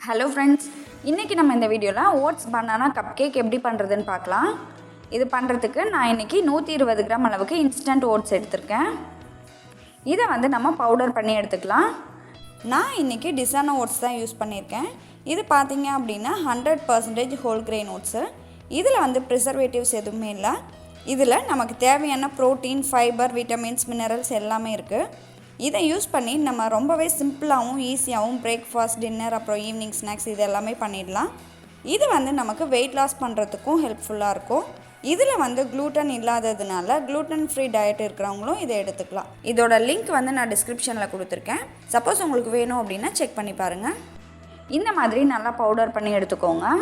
Hello friends, இன்றைக்கி நம்ம இந்த வீடியோவில் ஓட்ஸ் பனானா கப் கேக் எப்படி பண்ணுறதுன்னு பார்க்கலாம். இது பண்ணுறதுக்கு நான் இன்றைக்கி 120 கிராம் அளவுக்கு இன்ஸ்டன்ட் ஓட்ஸ் எடுத்திருக்கேன். இதை நம்ம பவுடர் பண்ணி எடுத்துக்கலாம். நான் இன்றைக்கி டிசானா ஓட்ஸ் தான் யூஸ் பண்ணியிருக்கேன். இது பார்த்திங்க அப்படின்னா 100% ஹோல் கிரெயின் ஓட்ஸு. இதில் ப்ரிசர்வேட்டிவ்ஸ் எதுவுமே இல்லை. இதில் நமக்கு தேவையான ப்ரோட்டீன், ஃபைபர், விட்டமின்ஸ், மினரல்ஸ் எல்லாமே இருக்குது. இதை யூஸ் பண்ணி நம்ம ரொம்பவே சிம்பிளாகவும் ஈஸியாகவும் பிரேக்ஃபாஸ்ட், டின்னர், அப்புறம் ஈவினிங் ஸ்நாக்ஸ் இது எல்லாமே பண்ணிடலாம். இது நமக்கு வெயிட் லாஸ் பண்ணுறதுக்கும் ஹெல்ப்ஃபுல்லாக இருக்கும். இதில் க்ளூட்டன் இல்லாததுனால க்ளூட்டன் ஃப்ரீ டயட் இருக்கிறவங்களும் இதை எடுத்துக்கலாம். இதோட லிங்க் நான் டிஸ்கிரிப்ஷனில் கொடுத்துருக்கேன். சப்போஸ் உங்களுக்கு வேணும் அப்படின்னா செக் பண்ணி பாருங்கள். இந்த மாதிரி நல்லா பவுடர் பண்ணி எடுத்துக்கோங்க.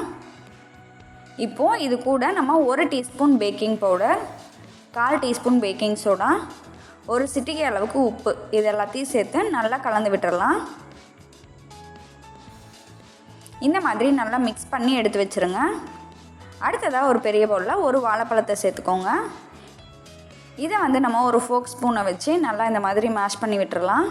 இப்போது இது கூட நம்ம 1 teaspoon baking powder, 1/4 teaspoon baking soda, ஒரு சிட்டிகை அளவுக்கு உப்பு, இது எல்லாத்தையும் சேர்த்து நல்லா கலந்து விட்டுறலாம். இந்த மாதிரி நல்லா மிக்ஸ் பண்ணி எடுத்து வச்சுருங்க. அடுத்ததாக ஒரு பெரிய பவுலில் ஒரு வாழைப்பழத்தை சேர்த்துக்கோங்க. இதை நம்ம ஒரு ஃபோக் ஸ்பூனை வச்சு நல்லா இந்த மாதிரி மேஷ் பண்ணி விட்டுறலாம்.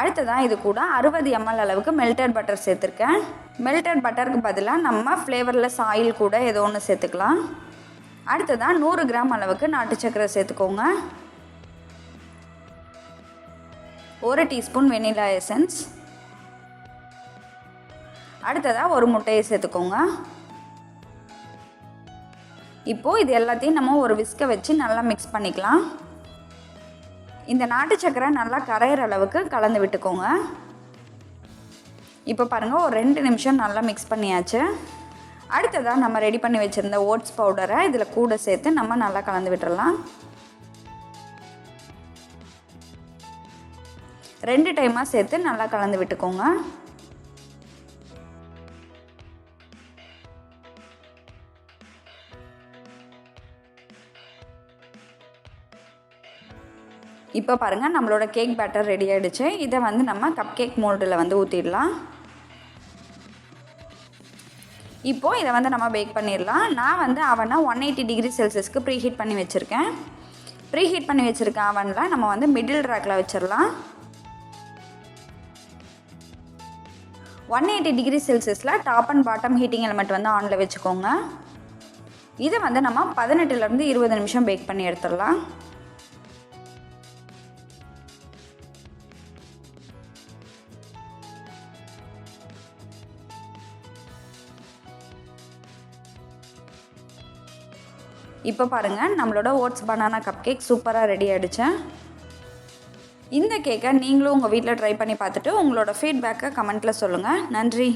அடுத்ததாக இது கூட 60 ml அளவுக்கு மெல்டட் பட்டர் சேர்த்துருக்கேன். மெல்டட் பட்டருக்கு பதிலாக நம்ம ஃப்ளேவர்லெஸ் ஆயில் கூட ஏதோ ஒன்று சேர்த்துக்கலாம். அடுத்ததாக 100 கிராம் அளவுக்கு நாட்டு சர்க்கரை சேர்த்துக்கோங்க. 1 டீஸ்பூன் வெனிலா எசன்ஸ். அடுத்ததாக ஒரு முட்டையை சேர்த்துக்கோங்க. இப்போது இது எல்லாத்தையும் நம்ம ஒரு விஸ்கை வச்சு நல்லா மிக்ஸ் பண்ணிக்கலாம். இந்த நாட்டு சர்க்கரை நல்லா கரையிற அளவுக்கு கலந்து விட்டுக்கோங்க. இப்போ பாருங்கள், ஒரு 2 நிமிஷம் நல்லா மிக்ஸ் பண்ணியாச்சு. அடுத்ததாக நம்ம ரெடி பண்ணி வச்சுருந்த ஓட்ஸ் பவுடரை இதில் கூட சேர்த்து நம்ம நல்லா கலந்து விட்டுறலாம். 2 டைமாக சேர்த்து நல்லா கலந்து விட்டுக்கோங்க. இப்போ பாருங்கள், நம்மளோட கேக் பேட்டர் ரெடி ஆகிடுச்சு. இதை நம்ம கப் கேக் மோல்டில் ஊற்றிடலாம். இப்போது இதை நம்ம பேக் பண்ணிடலாம். நான் அவனை 180 டிகிரி செல்சியஸ்க்கு ப்ரீஹீட் பண்ணி வச்சுருக்கேன். ப்ரீஹீட் பண்ணி வச்சுருக்க அவனில் நம்ம மிடில் ரேக்கில் வச்சிடலாம். 180 டிகிரி செல்சியஸில் top and bottom heating element ஆனில் வச்சுக்கோங்க. இதை நம்ம 18லேருந்து 20 நிமிஷம் பேக் பண்ணி எடுத்துடலாம். இப்போ பாருங்கள், நம்மளோட ஓட்ஸ் பனானா கப் கேக் சூப்பராக ரெடி ஆகிடுச்சு. இந்த கேக்கை நீங்களும் உங்கள் வீட்டில் ட்ரை பண்ணி பார்த்துட்டு உங்களோட ஃபீட்பேக்கை கமெண்ட்டில் சொல்லுங்கள். நன்றி.